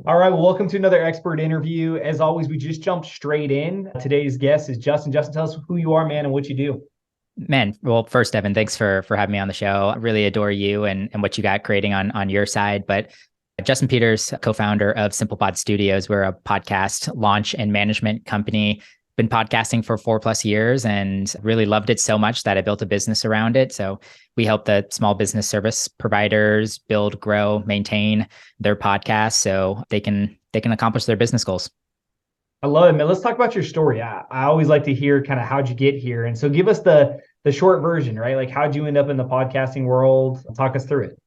All right, well, welcome to another expert interview. As always, we just jumped straight in. Today's guest is Justin. Justin, tell us who you are, man, and what you do. Man, well, first, Evan, thanks for having me on the show. I really adore you and what you got creating on your side. But Justin Peters, co-founder of SimplePod Studios, we're a podcast launch and management company. Been podcasting for 4+ years and really loved it so much that I built a business around it. So we help the small business service providers build, grow, maintain their podcasts so they can accomplish their business goals. I love it, man. Let's talk about your story. I always like to hear kind of how'd you get here. And so give us the short version, right? Like how'd you end up in the podcasting world? Talk us through it.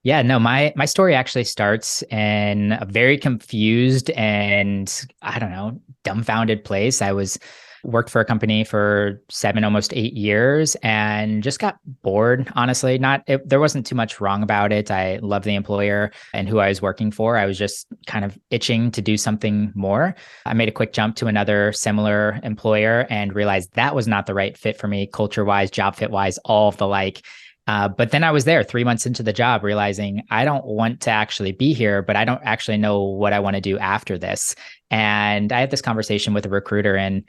Yeah, no, my story actually starts in a very confused and I don't know, dumbfounded place. I was worked for a company for 7, almost 8 years and just got bored, honestly. There wasn't too much wrong about it. I love the employer and who I was working for. I was just kind of itching to do something more. I made a quick jump to another similar employer and realized that was not the right fit for me, culture-wise, job fit-wise, all of the like. But then I was there 3 months into the job, realizing I don't want to actually be here, but I don't actually know what I want to do after this. And I had this conversation with a recruiter, and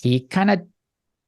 he kind of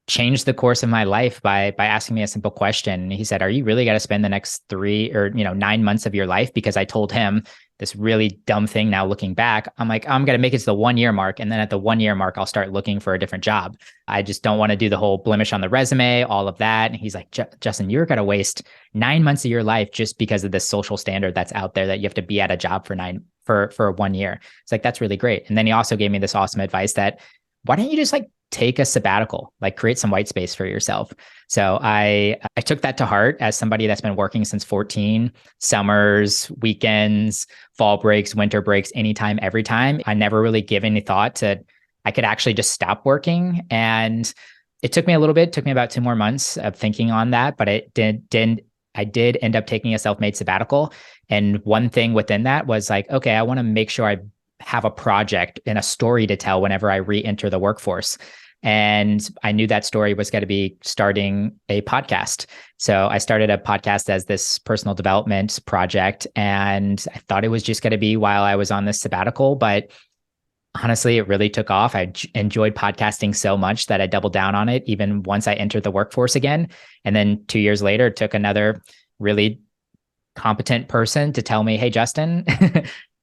changed the course of my life by asking me a simple question. He said, "Are you really going to spend the next 9 months of your life?" Because I told him this really dumb thing. Now looking back, I'm like, I'm going to make it to the 1 year mark. And then at the 1 year mark, I'll start looking for a different job. I just don't want to do the whole blemish on the resume, all of that. And he's like, Justin, you're going to waste 9 months of your life just because of this social standard that's out there that you have to be at a job for 1 year. It's like, that's really great. And then he also gave me this awesome advice that why don't you just like take a sabbatical, like create some white space for yourself. So I took that to heart as somebody that's been working since 14, summers, weekends, fall breaks, winter breaks, anytime, every time. I never really give any thought to I could actually just stop working. And it took me a little bit, took me about 2 more months of thinking on that, but I did end up taking a self-made sabbatical. And one thing within that was like, okay, I want to make sure I have a project and a story to tell whenever I re-enter the workforce. And I knew that story was going to be starting a podcast. So I started a podcast as this personal development project. And I thought it was just going to be while I was on this sabbatical. But honestly, it really took off. I enjoyed podcasting so much that I doubled down on it, even once I entered the workforce again. And then 2 years later, it took another really competent person to tell me, hey, Justin,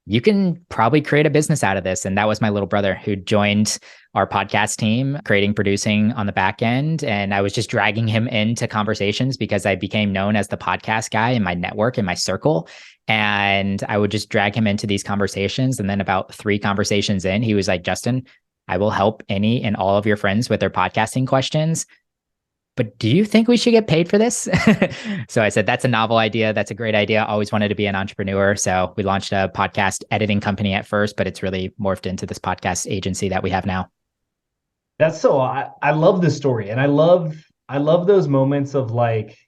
you can probably create a business out of this. And that was my little brother who joined our podcast team, creating, producing on the back end. And I was just dragging him into conversations because I became known as the podcast guy in my network, in my circle. And I would just drag him into these conversations. And then about 3 conversations in, he was like, Justin, I will help any and all of your friends with their podcasting questions. But do you think we should get paid for this? So I said, that's a novel idea. That's a great idea. I always wanted to be an entrepreneur. So we launched a podcast editing company at first, but it's really morphed into this podcast agency that we have now. That's so I love this story. And I love those moments of like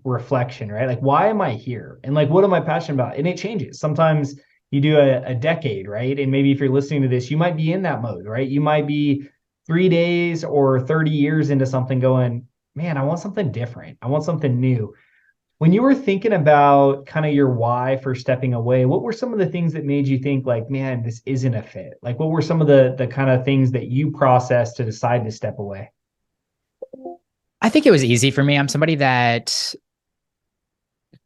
reflection, right? Like, why am I here? And like, what am I passionate about? And it changes. Sometimes you do a decade, right? And maybe if you're listening to this, you might be in that mode, right? You might be 3 days or 30 years into something going, man, I want something different. I want something new. When you were thinking about kind of your why for stepping away, what were some of the things that made you think like, man, this isn't a fit? Like, what were some of the kind of things that you processed to decide to step away? I think it was easy for me. I'm somebody that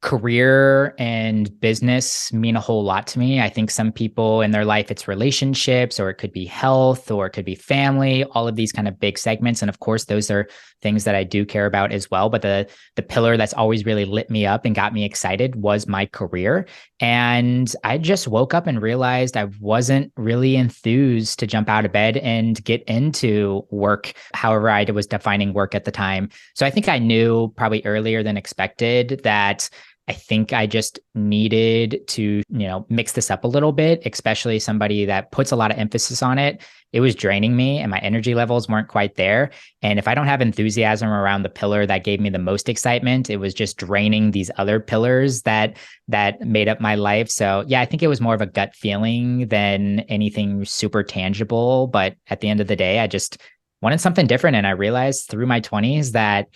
career and business mean a whole lot to me. I think some people in their life, it's relationships, or it could be health, or it could be family, all of these kind of big segments. And of course, those are things that I do care about as well. But the pillar that's always really lit me up and got me excited was my career. And I just woke up and realized I wasn't really enthused to jump out of bed and get into work, however I was defining work at the time. So I think I knew probably earlier than expected that I think I just needed to, mix this up a little bit, especially somebody that puts a lot of emphasis on it. It was draining me and my energy levels weren't quite there. And if I don't have enthusiasm around the pillar that gave me the most excitement, it was just draining these other pillars that made up my life. So yeah, I think it was more of a gut feeling than anything super tangible. But at the end of the day, I just wanted something different. And I realized through my 20s that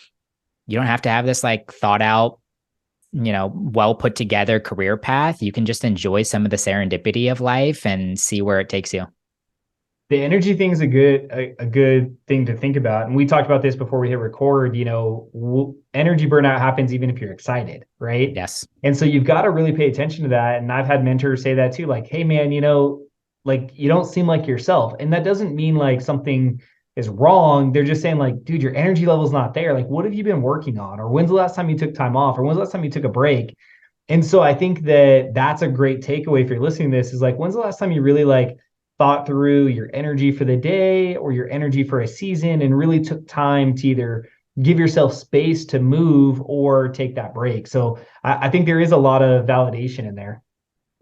you don't have to have this like thought out well put together career path, you can just enjoy some of the serendipity of life and see where it takes you. The energy thing is a good thing to think about, and we talked about this before we hit record. Energy burnout happens even if you're excited, right? Yes. And so you've got to really pay attention to that. And I've had mentors say that too, like, hey man, like you don't seem like yourself. And that doesn't mean like something is wrong. They're just saying like, dude, your energy level's not there. Like, what have you been working on? Or when's the last time you took time off? Or when's the last time you took a break? And so I think that that's a great takeaway if you're listening to this, is like, when's the last time you really like thought through your energy for the day or your energy for a season and really took time to either give yourself space to move or take that break. So I think there is a lot of validation in there.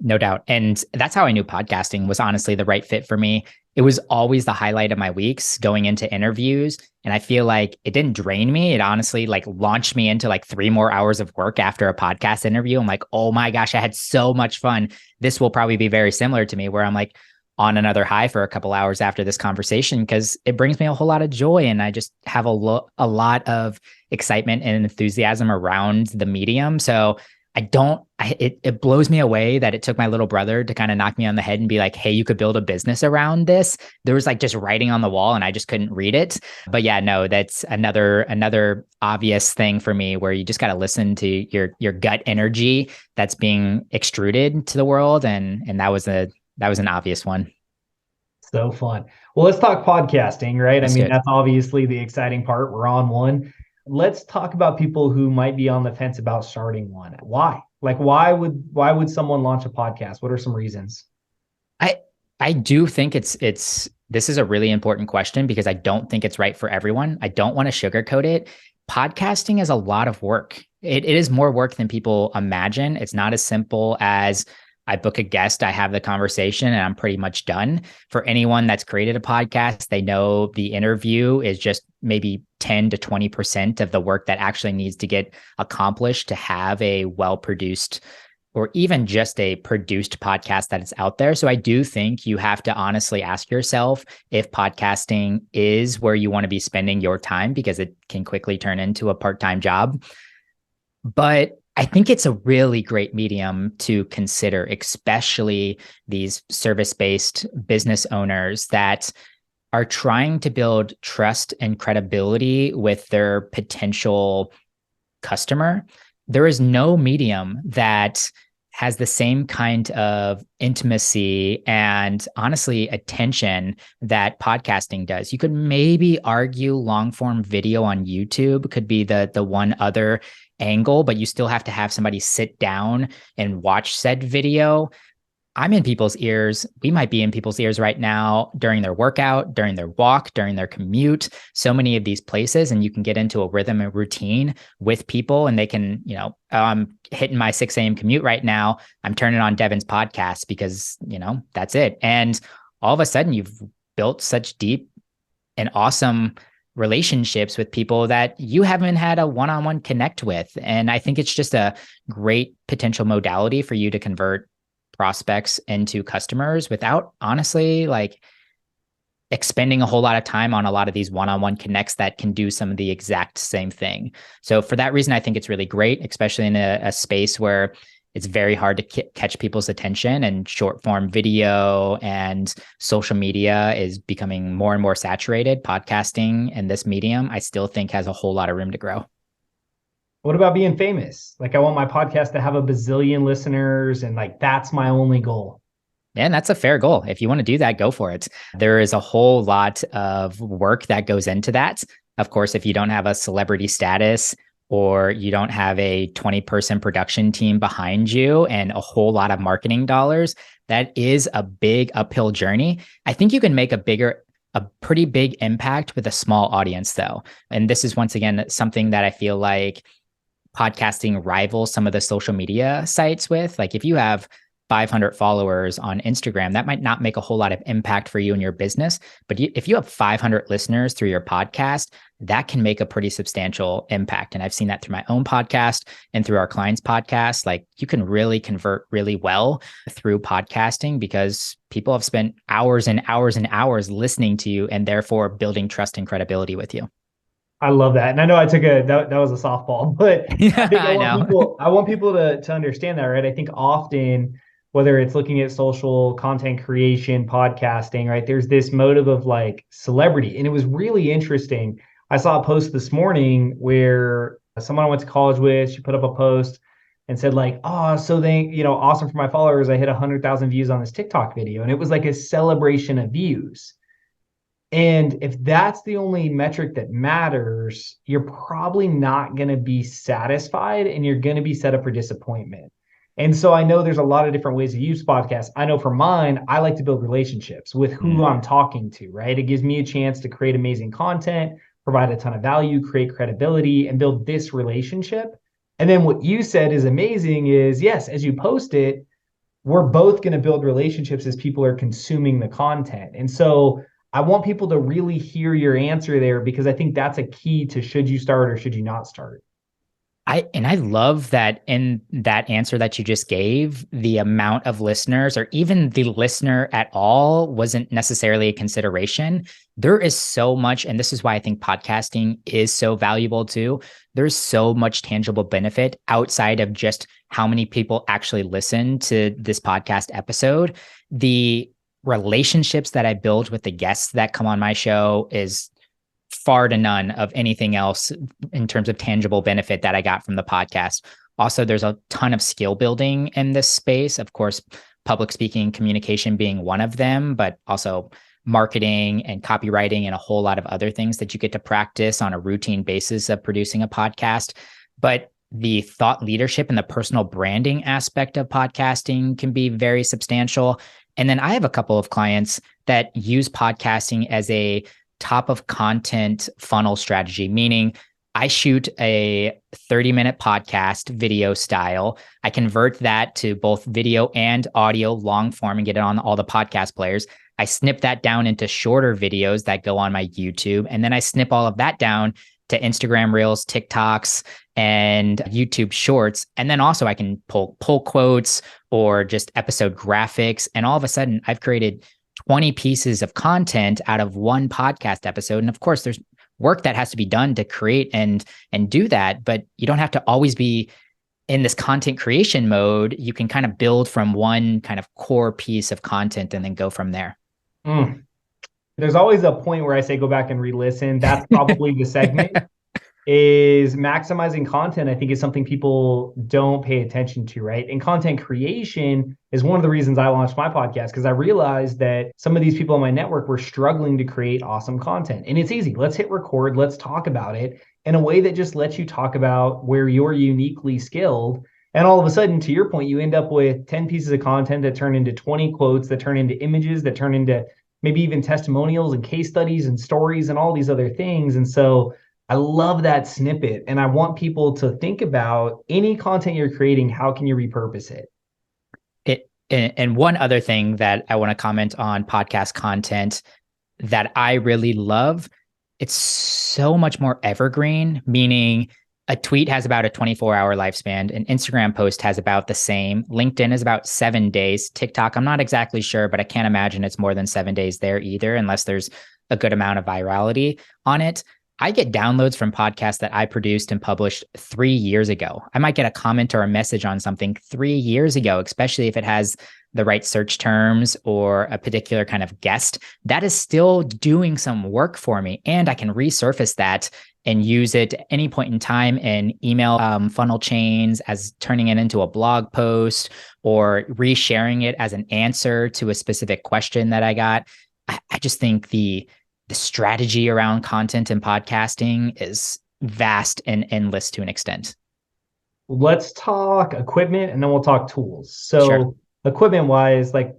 No doubt. And that's how I knew podcasting was honestly the right fit for me. It was always the highlight of my weeks going into interviews. And I feel like it didn't drain me. It honestly like launched me into like 3 more hours of work after a podcast interview. I'm like, oh my gosh, I had so much fun. This will probably be very similar to me, where I'm like on another high for a couple hours after this conversation, because it brings me a whole lot of joy. And I just have a lot of excitement and enthusiasm around the medium. So it blows me away that it took my little brother to kind of knock me on the head and be like, hey, you could build a business around this. There was like just writing on the wall and I just couldn't read it. But yeah, no, that's another obvious thing for me, where you just got to listen to your gut energy that's being extruded to the world. And that was an obvious one. So fun. Well, let's talk podcasting, right? I Let's do mean, it. that's obviously the exciting part. We're on one. Let's talk about people who might be on the fence about starting one. Why? Like, why would someone launch a podcast? What are some reasons? I I do think it's this is a really important question, because I don't think it's right for everyone. I don't want to sugarcoat it. Podcasting is a lot of work. It is more work than people imagine. It's not as simple as I book a guest, I have the conversation, and I'm pretty much done. For anyone that's created a podcast, they know the interview is just maybe 10 to 20% of the work that actually needs to get accomplished to have a well produced, or even just a produced podcast that is out there. So I do think you have to honestly ask yourself if podcasting is where you want to be spending your time, because it can quickly turn into a part-time job. But I think it's a really great medium to consider, especially these service-based business owners that are trying to build trust and credibility with their potential customer. There is no medium that has the same kind of intimacy and honestly attention that podcasting does. You could maybe argue long form video on YouTube could be the one other angle, but you still have to have somebody sit down and watch said video. I'm in people's ears. We might be in people's ears right now during their workout, during their walk, during their commute, so many of these places. And you can get into a rhythm and routine with people, and they can, I'm hitting my 6 a.m. commute right now. I'm turning on Devin's podcast because, that's it. And all of a sudden you've built such deep and awesome relationships with people that you haven't had a one-on-one connect with. And I think it's just a great potential modality for you to convert prospects into customers without honestly like expending a whole lot of time on a lot of these one-on-one connects that can do some of the exact same thing. So for that reason, I think it's really great, especially in a space where it's very hard to catch people's attention, and short form video and social media is becoming more and more saturated. Podcasting and this medium, I still think, has a whole lot of room to grow. What about being famous? Like, I want my podcast to have a bazillion listeners, and like that's my only goal. And that's a fair goal. If you want to do that, go for it. There is a whole lot of work that goes into that. Of course, if you don't have a celebrity status, or you don't have a 20-person production team behind you and a whole lot of marketing dollars, that is a big uphill journey. I think you can make a pretty big impact with a small audience though. And this is once again something that I feel like podcasting rivals some of the social media sites with. Like if you have 500 followers on Instagram, that might not make a whole lot of impact for you and your business. But if you have 500 listeners through your podcast, that can make a pretty substantial impact. And I've seen that through my own podcast and through our clients' podcasts. Like you can really convert really well through podcasting, because people have spent hours and hours and hours listening to you and therefore building trust and credibility with you. I love that. And I know I took that was a softball, but I Yeah, think I know. I want people to understand that, right? I think often whether it's looking at social content creation, podcasting, right? There's this motive of like celebrity. And it was really interesting. I saw a post this morning where someone I went to college with, she put up a post and said like, oh, so awesome for my followers. I hit 100,000 views on this TikTok video. And it was like a celebration of views. And if that's the only metric that matters, you're probably not going to be satisfied and you're going to be set up for disappointment. And so I know there's a lot of different ways to use podcasts. I know for mine, I like to build relationships with who Mm. I'm talking to, right? It gives me a chance to create amazing content, provide a ton of value, create credibility, and build this relationship. And then what you said is amazing is yes, as you post it, we're both going to build relationships as people are consuming the content. And so I want people to really hear your answer there because I think that's a key to should you start or should you not start. I love that in that answer that you just gave, the amount of listeners or even the listener at all wasn't necessarily a consideration. There is so much, and this is why I think podcasting is so valuable too. There's so much tangible benefit outside of just how many people actually listen to this podcast episode. The relationships that I build with the guests that come on my show is far to none of anything else in terms of tangible benefit that I got from the podcast. Also, there's a ton of skill building in this space. Of course, public speaking, communication being one of them, but also marketing and copywriting and a whole lot of other things that you get to practice on a routine basis of producing a podcast. But the thought leadership and the personal branding aspect of podcasting can be very substantial. And then I have a couple of clients that use podcasting as a top of content funnel strategy, meaning I shoot a 30-minute podcast video style. I convert that to both video and audio long form and get it on all the podcast players. I snip that down into shorter videos that go on my YouTube. And then I snip all of that down to Instagram Reels, TikToks, and YouTube Shorts. And then also I can pull quotes or just episode graphics. And all of a sudden I've created 20 pieces of content out of one podcast episode. And of course, there's work that has to be done to create and do that, but you don't have to always be in this content creation mode. You can kind of build from one kind of core piece of content and then go from there. There's always a point where I say go back and re-listen. That's probably the segment. Is maximizing content, I think, is something people don't pay attention to, right? And content creation is one of the reasons I launched my podcast because I realized that some of these people on my network were struggling to create awesome content. And it's easy. Let's hit record. Let's talk about it in a way that just lets you talk about where you're uniquely skilled. And all of a sudden, to your point, you end up with 10 pieces of content that turn into 20 quotes, that turn into images, that turn into maybe even testimonials and case studies and stories and all these other things. And so I love that snippet. And I want people to think about any content you're creating, how can you repurpose it? And one other thing that I want to comment on podcast content that I really love, it's so much more evergreen, meaning a tweet has about a 24-hour lifespan. An Instagram post has about the same. LinkedIn is about 7 days. TikTok, I'm not exactly sure, but I can't imagine it's more than 7 days there either, unless there's a good amount of virality on it. I get downloads from podcasts that I produced and published 3 years ago. I might get a comment or a message on something 3 years ago, especially if it has the right search terms or a particular kind of guest. That is still doing some work for me. And I can resurface that and use it at any point in time in email funnel chains as turning it into a blog post or resharing it as an answer to a specific question that I got. I just think the strategy around content and podcasting is vast and endless to an extent. Let's talk equipment and then we'll talk tools. Sure. So equipment wise, like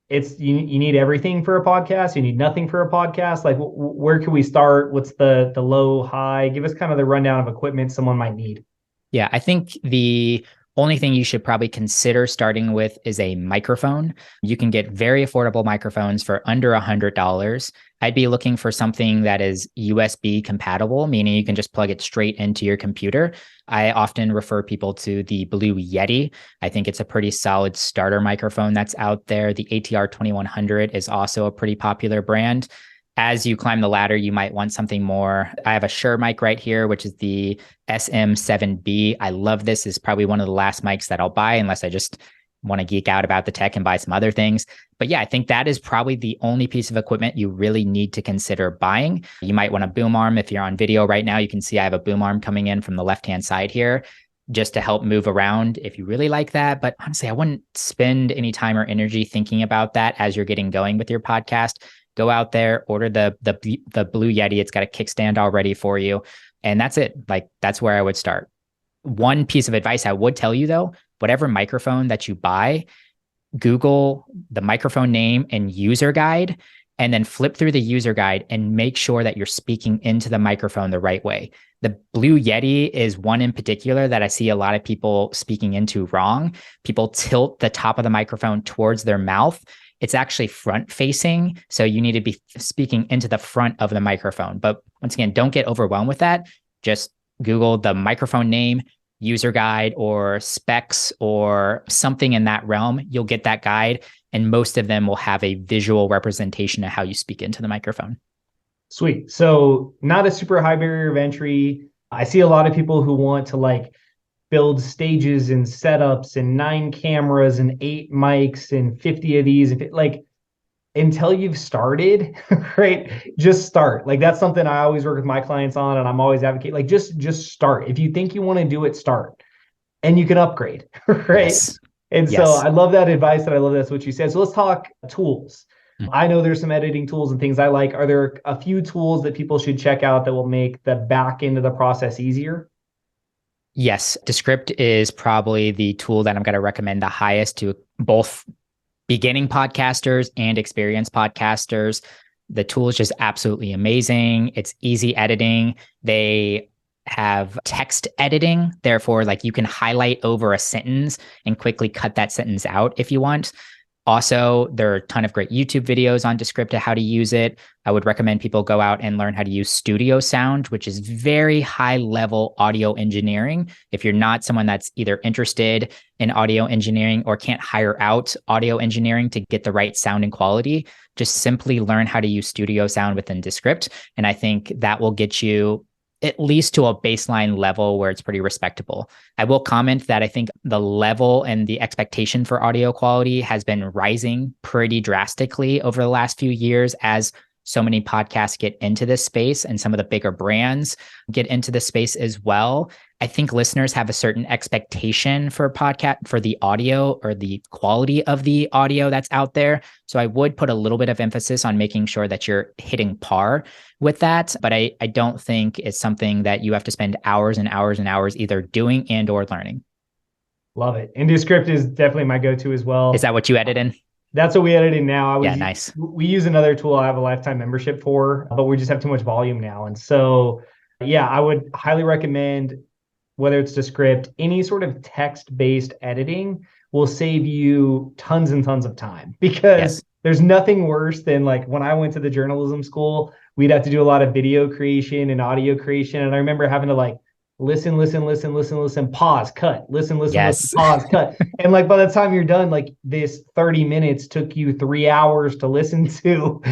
it's you need everything for a podcast. You need nothing for a podcast. Like where can we start? What's the low, high? Give us kind of the rundown of equipment someone might need. Yeah, I think the only thing you should probably consider starting with is a microphone. You can get very affordable microphones for under $100. I'd be looking for something that is USB compatible, meaning you can just plug it straight into your computer. I often refer people to the Blue Yeti. I think it's a pretty solid starter microphone that's out there. The ATR 2100 is also a pretty popular brand. As you climb the ladder, you might want something more. I have a Shure mic right here, which is the SM7B. I love this. It's probably one of the last mics that I'll buy unless I just want to geek out about the tech and buy some other things. But yeah, I think that is probably the only piece of equipment you really need to consider buying. You might want a boom arm. If you're on video right now, you can see I have a boom arm coming in from the left-hand side here just to help move around if you really like that. But honestly, I wouldn't spend any time or energy thinking about that as you're getting going with your podcast. Go out there, order the Blue Yeti. It's got a kickstand already for you. And that's it. Like, that's where I would start. One piece of advice I would tell you though, whatever microphone that you buy, Google the microphone name and user guide, and then flip through the user guide and make sure that you're speaking into the microphone the right way. The Blue Yeti is one in particular that I see a lot of people speaking into wrong. People tilt the top of the microphone towards their mouth. It's actually front facing. So you need to be speaking into the front of the microphone. But once again, don't get overwhelmed with that. Just Google the microphone name, user guide, or specs, or something in that realm. You'll get that guide. And most of them will have a visual representation of how you speak into the microphone. Sweet. So not a super high barrier of entry. I see a lot of people who want to like build stages and setups and 9 cameras and 8 mics and 50 of these. If it, like, until you've started, right? Just start. Like, that's something I always work with my clients on, and I'm always advocate. Like, just start. If you think you want to do it, start, and you can upgrade, right? Yes. And so Yes. I love that advice, and I love that's what you said. So let's talk tools. Mm. I know there's some editing tools and things I like. Are there a few tools that people should check out that will make the back end of the process easier? Yes, Descript is probably the tool that I'm going to recommend the highest to both beginning podcasters and experienced podcasters. The tool is just absolutely amazing. It's easy editing. They have text editing. Therefore, like, you can highlight over a sentence and quickly cut that sentence out if you want. Also, there are a ton of great YouTube videos on Descript to how to use it. I would recommend people go out and learn how to use studio sound, which is very high level audio engineering. If you're not someone that's either interested in audio engineering or can't hire out audio engineering to get the right sound and quality, just simply learn how to use studio sound within Descript. And I think that will get you at least to a baseline level where it's pretty respectable. I will comment that I think the level and the expectation for audio quality has been rising pretty drastically over the last few years as so many podcasts get into this space and some of the bigger brands get into this space as well. I think listeners have a certain expectation for the audio or the quality of the audio that's out there. So I would put a little bit of emphasis on making sure that you're hitting par with that. But I don't think it's something that you have to spend hours and hours and hours either doing and or learning. Love it. And Descript is definitely my go-to as well. Is that what you edit in? That's what we edit in now. Yeah, nice. We use another tool I have a lifetime membership for, but we just have too much volume now. And so, yeah, I would highly recommend, whether it's Descript, any sort of text-based editing will save you tons and tons of time, because there's nothing worse than, like, when I went to the journalism school, we'd have to do a lot of video creation and audio creation. And I remember having to like listen, pause, cut, listen, pause, cut. And like, by the time you're done, like, this 30 minutes took you 3 hours to listen to.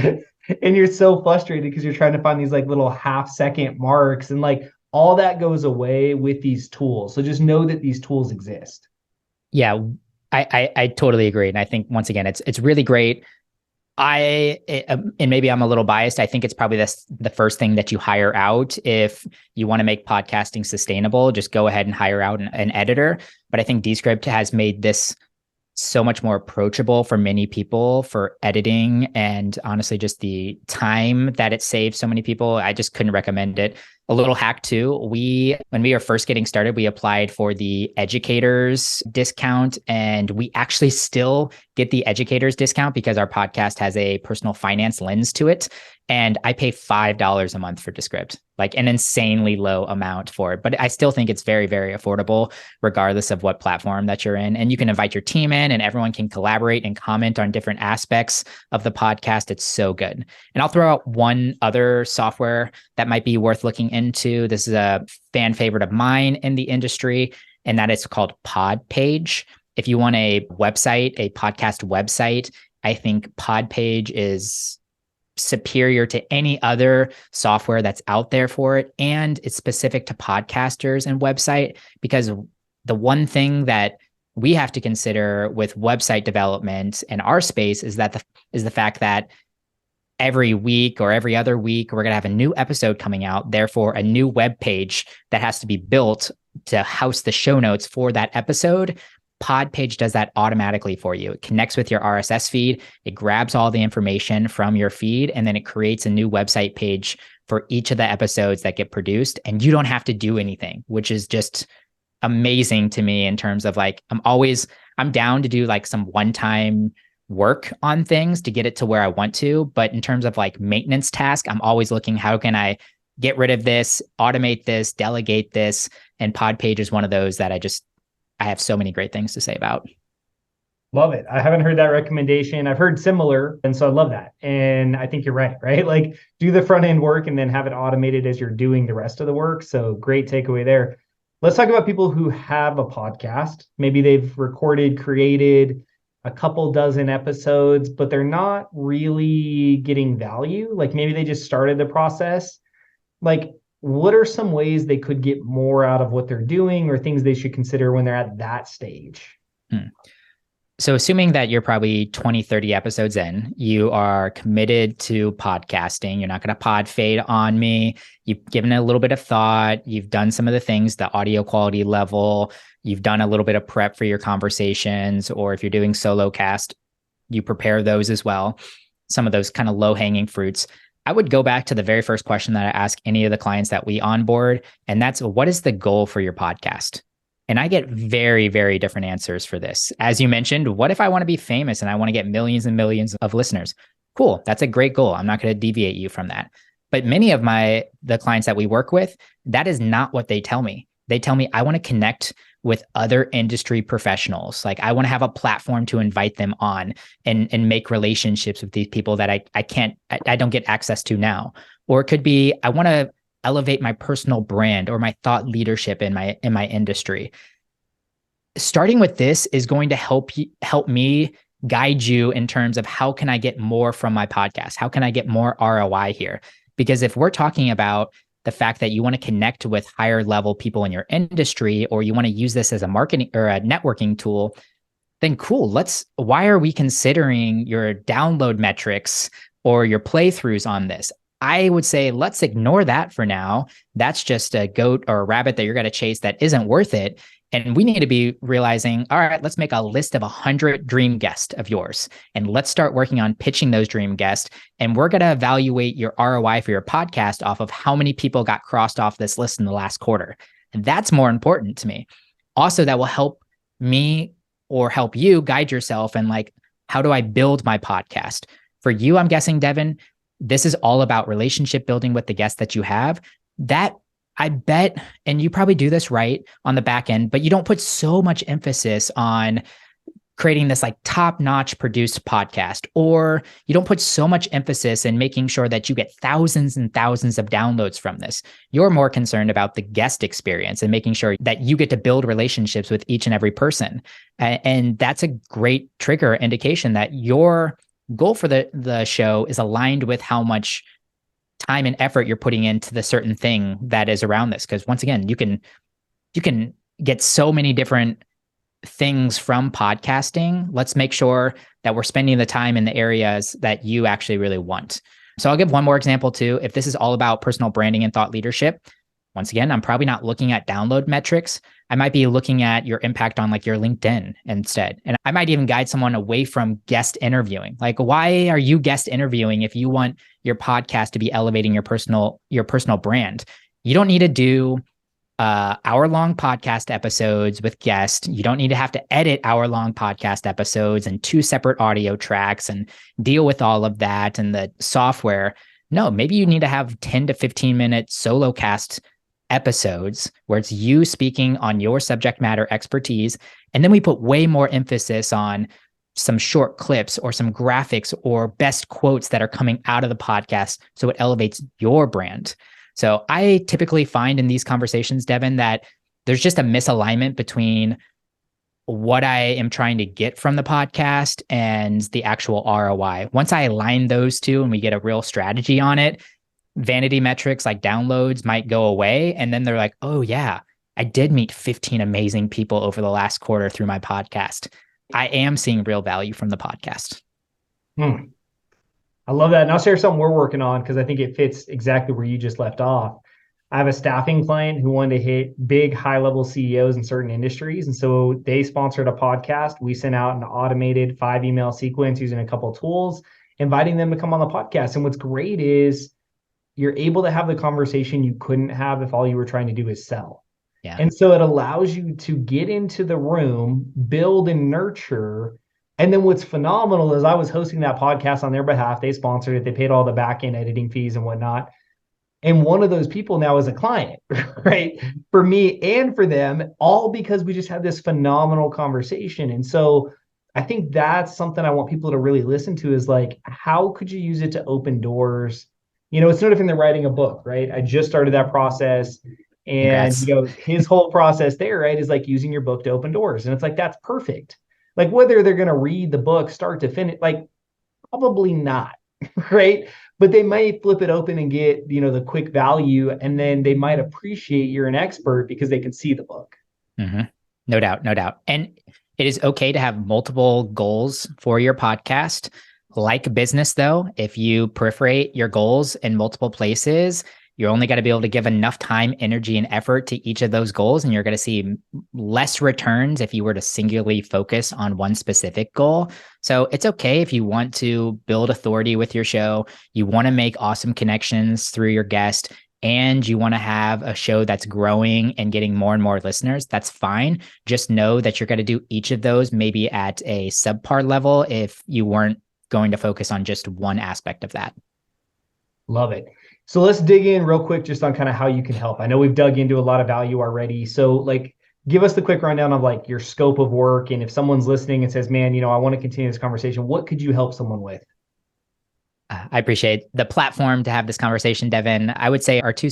And you're so frustrated because you're trying to find these like little half-second marks, and like all that goes away with these tools. So just know that these tools exist. Yeah, I totally agree. And I think, once again, it's really great. And maybe I'm a little biased. I think it's probably the first thing that you hire out if you want to make podcasting sustainable. Just go ahead and hire out an editor. But I think Descript has made this so much more approachable for many people for editing, and honestly, just the time that it saves so many people. I just couldn't recommend it. A little hack too. When we were first getting started, we applied for the educators discount, and we actually still get the educators discount because our podcast has a personal finance lens to it. And I pay $5 a month for Descript, like an insanely low amount for it. But I still think it's very, very affordable, regardless of what platform that you're in. And you can invite your team in, and everyone can collaborate and comment on different aspects of the podcast. It's so good. And I'll throw out one other software that might be worth looking into. This is a fan favorite of mine in the industry, and that is called Podpage. If you want a website, a podcast website, I think Podpage is superior to any other software that's out there for it. And it's specific to podcasters and website, because the one thing that we have to consider with website development in our space is the fact that every week or every other week, we're going to have a new episode coming out. Therefore, a new web page that has to be built to house the show notes for that episode. Podpage does that automatically for you. It connects with your RSS feed. It grabs all the information from your feed, and then it creates a new website page for each of the episodes that get produced. And you don't have to do anything, which is just amazing to me in terms of like, I'm down to do like some one-time work on things to get it to where I want to. But in terms of like maintenance task, I'm always looking, how can I get rid of this, automate this, delegate this? And Podpage is one of those that I have so many great things to say about. Love it. I haven't heard that recommendation. I've heard similar. And so I love that. And I think you're right? Like do the front end work and then have it automated as you're doing the rest of the work. So great takeaway there. Let's talk about people who have a podcast. Maybe they've recorded, created a couple dozen episodes, but they're not really getting value. Like maybe they just started the process. Like, what are some ways they could get more out of what they're doing, or things they should consider when they're at that stage? So assuming that you're probably 20, 30 episodes in, you are committed to podcasting. You're not going to pod fade on me. You've given it a little bit of thought. You've done some of the things, the audio quality level. You've done a little bit of prep for your conversations, or if you're doing solo cast, you prepare those as well. Some of those kind of low hanging fruits. I would go back to the very first question that I ask any of the clients that we onboard, and that's, what is the goal for your podcast? And I get very, very different answers for this. As you mentioned, what if I want to be famous and I want to get millions and millions of listeners? Cool. That's a great goal. I'm not going to deviate you from that. But many of the clients that we work with, that is not what they tell me. They tell me, I want to connect with other industry professionals. Like I want to have a platform to invite them on and make relationships with these people that I don't get access to now. Or it could be, I want to elevate my personal brand or my thought leadership in my industry. Starting with this is going to help me guide you in terms of how can I get more from my podcast? How can I get more ROI here? Because if we're talking about the fact that you want to connect with higher level people in your industry, or you want to use this as a marketing or a networking tool, then cool. Why are we considering your download metrics or your playthroughs on this? I would say let's ignore that for now. That's just a goat or a rabbit that you're going to chase that isn't worth it. And we need to be realizing, all right, let's make a list of 100 dream guests of yours. And let's start working on pitching those dream guests. And we're going to evaluate your ROI for your podcast off of how many people got crossed off this list in the last quarter. And that's more important to me. Also, that will help me or help you guide yourself and like, how do I build my podcast? For you, I'm guessing, Devin, this is all about relationship building with the guests that you have. That I bet, and you probably do this right on the back end, but you don't put so much emphasis on creating this like top-notch produced podcast, or you don't put so much emphasis in making sure that you get thousands and thousands of downloads from this. You're more concerned about the guest experience and making sure that you get to build relationships with each and every person. And that's a great trigger indication that your goal for the show is aligned with how much time and effort you're putting into the certain thing that is around this. Because once again, you can get so many different things from podcasting. Let's make sure that we're spending the time in the areas that you actually really want. So I'll give one more example too. If this is all about personal branding and thought leadership, once again, I'm probably not looking at download metrics. I might be looking at your impact on like your LinkedIn instead. And I might even guide someone away from guest interviewing. Like, why are you guest interviewing if you want your podcast to be elevating your personal brand? You don't need to do hour-long podcast episodes with guests. You don't need to have to edit hour-long podcast episodes and 2 separate audio tracks and deal with all of that and the software. No, maybe you need to have 10 to 15 minute solo cast episodes where it's you speaking on your subject matter expertise. And then we put way more emphasis on some short clips or some graphics or best quotes that are coming out of the podcast, so it elevates your brand. So I typically find in these conversations, Devin, that there's just a misalignment between what I am trying to get from the podcast and the actual ROI. Once I align those two and we get a real strategy on it, vanity metrics like downloads might go away. And then they're like, oh, yeah, I did meet 15 amazing people over the last quarter through my podcast. I am seeing real value from the podcast. Hmm. I love that. And I'll share something we're working on because I think it fits exactly where you just left off. I have a staffing client who wanted to hit big high level CEOs in certain industries. And so they sponsored a podcast. We sent out an automated 5 email sequence using a couple of tools, inviting them to come on the podcast. And what's great is you're able to have the conversation you couldn't have if all you were trying to do is sell. Yeah. And so it allows you to get into the room, build and nurture. And then what's phenomenal is I was hosting that podcast on their behalf. They sponsored it. They paid all the back end editing fees and whatnot. And one of those people now is a client, right? For me and for them, all because we just had this phenomenal conversation. And so I think that's something I want people to really listen to is like, how could you use it to open doors? It's no different than writing a book, right? I just started that process. And Congrats. his whole process there, right, is like using your book to open doors. And it's like, that's perfect. Like whether they're going to read the book start to finish, like probably not, right? But they might flip it open and get, the quick value. And then they might appreciate you're an expert because they can see the book. Mm-hmm. No doubt. No doubt. And it is okay to have multiple goals for your podcast. Like business, though, if you perforate your goals in multiple places, you're only going to be able to give enough time, energy, and effort to each of those goals. And you're going to see less returns if you were to singularly focus on one specific goal. So it's okay if you want to build authority with your show, you want to make awesome connections through your guest, and you want to have a show that's growing and getting more and more listeners. That's fine. Just know that you're going to do each of those maybe at a subpar level if you weren't going to focus on just one aspect of that. Love it. So let's dig in real quick just on kind of how you can help. I know we've dug into a lot of value already. So like give us the quick rundown of like your scope of work. And if someone's listening and says, man, I want to continue this conversation, what could you help someone with? I appreciate the platform to have this conversation, Devin. I would say our two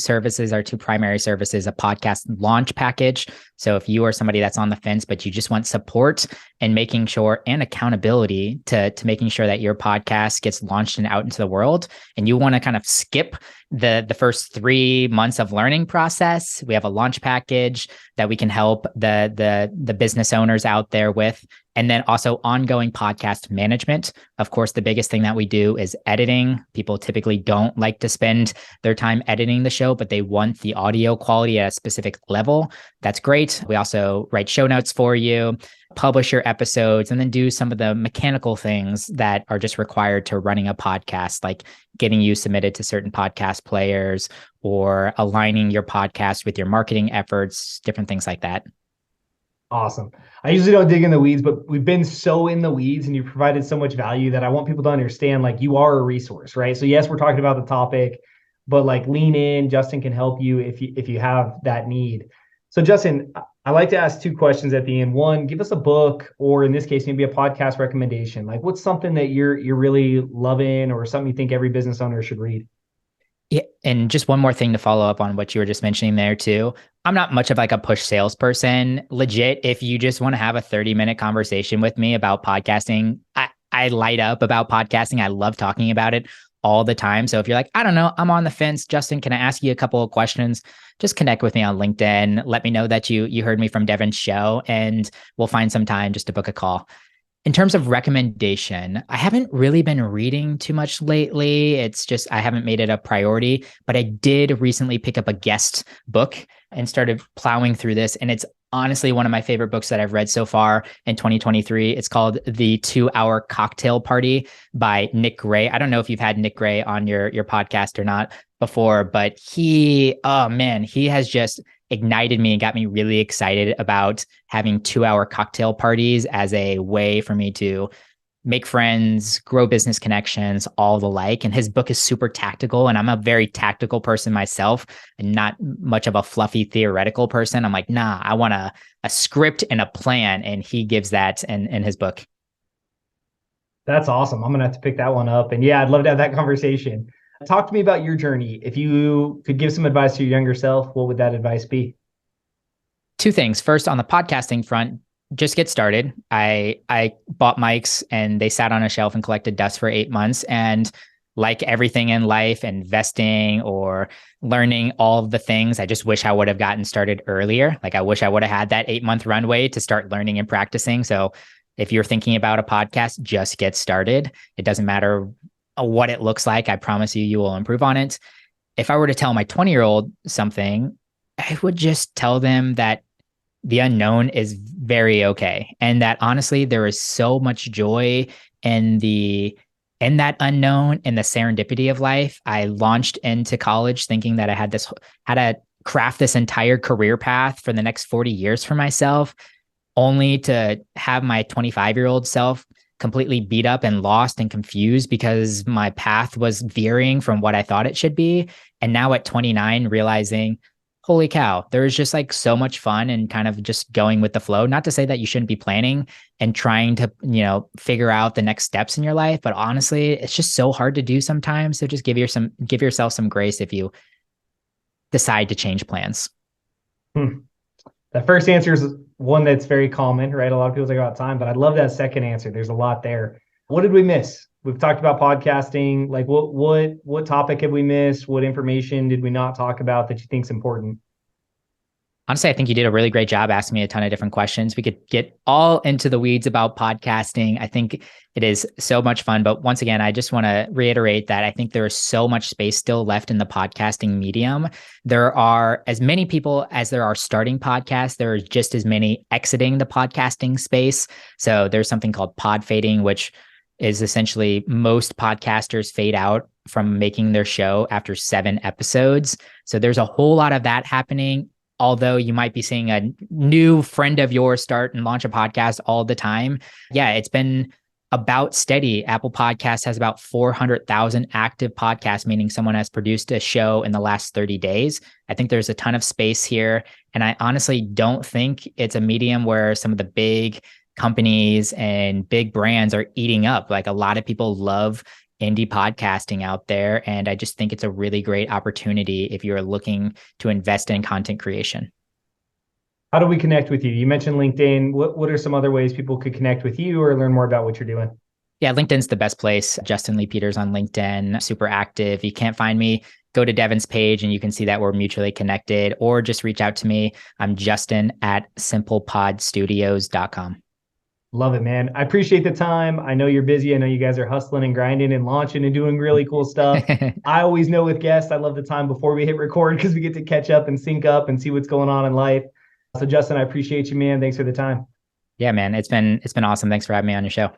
primary services, a podcast launch package. So if you are somebody that's on the fence, but you just want support and making sure and accountability to making sure that your podcast gets launched and out into the world, and you want to kind of skip the first 3 months of learning process, we have a launch package that we can help the business owners out there with. And then also ongoing podcast management. Of course, the biggest thing that we do is editing. People typically don't like to spend their time editing the show, but they want the audio quality at a specific level. That's great. We also write show notes for you, publish your episodes, and then do some of the mechanical things that are just required to running a podcast, like getting you submitted to certain podcast players or aligning your podcast with your marketing efforts, different things like that. Awesome. I usually don't dig in the weeds, but we've been so in the weeds and you provided so much value that I want people to understand like you are a resource, right? So yes, we're talking about the topic, but like lean in. Justin can help you if you have that need. So Justin, I like to ask 2 questions at the end. One, give us a book, or in this case, maybe a podcast recommendation. Like what's something that you're really loving or something you think every business owner should read? Yeah, and just one more thing to follow up on what you were just mentioning there too. I'm not much of like a push salesperson. Legit, if you just want to have a 30-minute conversation with me about podcasting, I light up about podcasting. I love talking about it all the time. So if you're like, I don't know, I'm on the fence, Justin, can I ask you a couple of questions? Just connect with me on LinkedIn. Let me know that you heard me from Devin's show, and we'll find some time just to book a call. In terms of recommendation, I haven't really been reading too much lately. It's just, I haven't made it a priority, but I did recently pick up a guest book and started plowing through this. And it's honestly one of my favorite books that I've read so far in 2023. It's called The 2 Hour Cocktail Party by Nick Gray. I don't know if you've had Nick Gray on your podcast or not before, but oh man, he has just ignited me and got me really excited about having 2 hour cocktail parties as a way for me to make friends, grow business connections, all the like. And his book is super tactical. And I'm a very tactical person myself and not much of a fluffy theoretical person. I'm like, nah, I want a script and a plan. And he gives that in his book. That's awesome. I'm gonna have to pick that one up. And yeah, I'd love to have that conversation. Talk to me about your journey. If you could give some advice to your younger self, what would that advice be? 2 things. First, on the podcasting front, just get started. I bought mics and they sat on a shelf and collected dust for 8 months. And like everything in life, investing or learning all of the things, I just wish I would have gotten started earlier. Like I wish I would have had that 8 month runway to start learning and practicing. So if you're thinking about a podcast, just get started. It doesn't matter what it looks like. I promise you, you will improve on it. If I were to tell my 20-year-old something, I would just tell them that the unknown is very okay. And that honestly, there is so much joy in in that unknown and the serendipity of life. I launched into college thinking that I had to craft this entire career path for the next 40 years for myself, only to have my 25-year-old self completely beat up and lost and confused because my path was veering from what I thought it should be. And now at 29, realizing, holy cow, there is just like so much fun and kind of just going with the flow. Not to say that you shouldn't be planning and trying to, figure out the next steps in your life, but honestly, it's just so hard to do sometimes. So just give yourself some grace if you decide to change plans. Hmm. That first answer is one that's very common, right? A lot of people talk about time, but I love that second answer. There's a lot there. What did we miss? We've talked about podcasting. Like what topic have we missed? What information did we not talk about that you think is important? Honestly, I think you did a really great job asking me a ton of different questions. We could get all into the weeds about podcasting. I think it is so much fun. But once again, I just want to reiterate that I think there is so much space still left in the podcasting medium. There are as many people as there are starting podcasts. There are just as many exiting the podcasting space. So there's something called pod fading, which is essentially most podcasters fade out from making their show after 7 episodes. So there's a whole lot of that happening. Although you might be seeing a new friend of yours start and launch a podcast all the time. Yeah, it's been about steady. Apple Podcasts has about 400,000 active podcasts, meaning someone has produced a show in the last 30 days. I think there's a ton of space here. And I honestly don't think it's a medium where some of the big companies and big brands are eating up. Like a lot of people love indie podcasting out there. And I just think it's a really great opportunity if you're looking to invest in content creation. How do we connect with you? You mentioned LinkedIn. What are some other ways people could connect with you or learn more about what you're doing? Yeah, LinkedIn's the best place. Justin Lee Peters on LinkedIn, super active. You can't find me, go to Devin's page and you can see that we're mutually connected, or just reach out to me. I'm Justin at SimplePodStudios.com. Love it, man. I appreciate the time. I know you're busy. I know you guys are hustling and grinding and launching and doing really cool stuff. I always know with guests, I love the time before we hit record because we get to catch up and sync up and see what's going on in life. So Justin, I appreciate you, man. Thanks for the time. Yeah, man. It's been awesome. Thanks for having me on your show.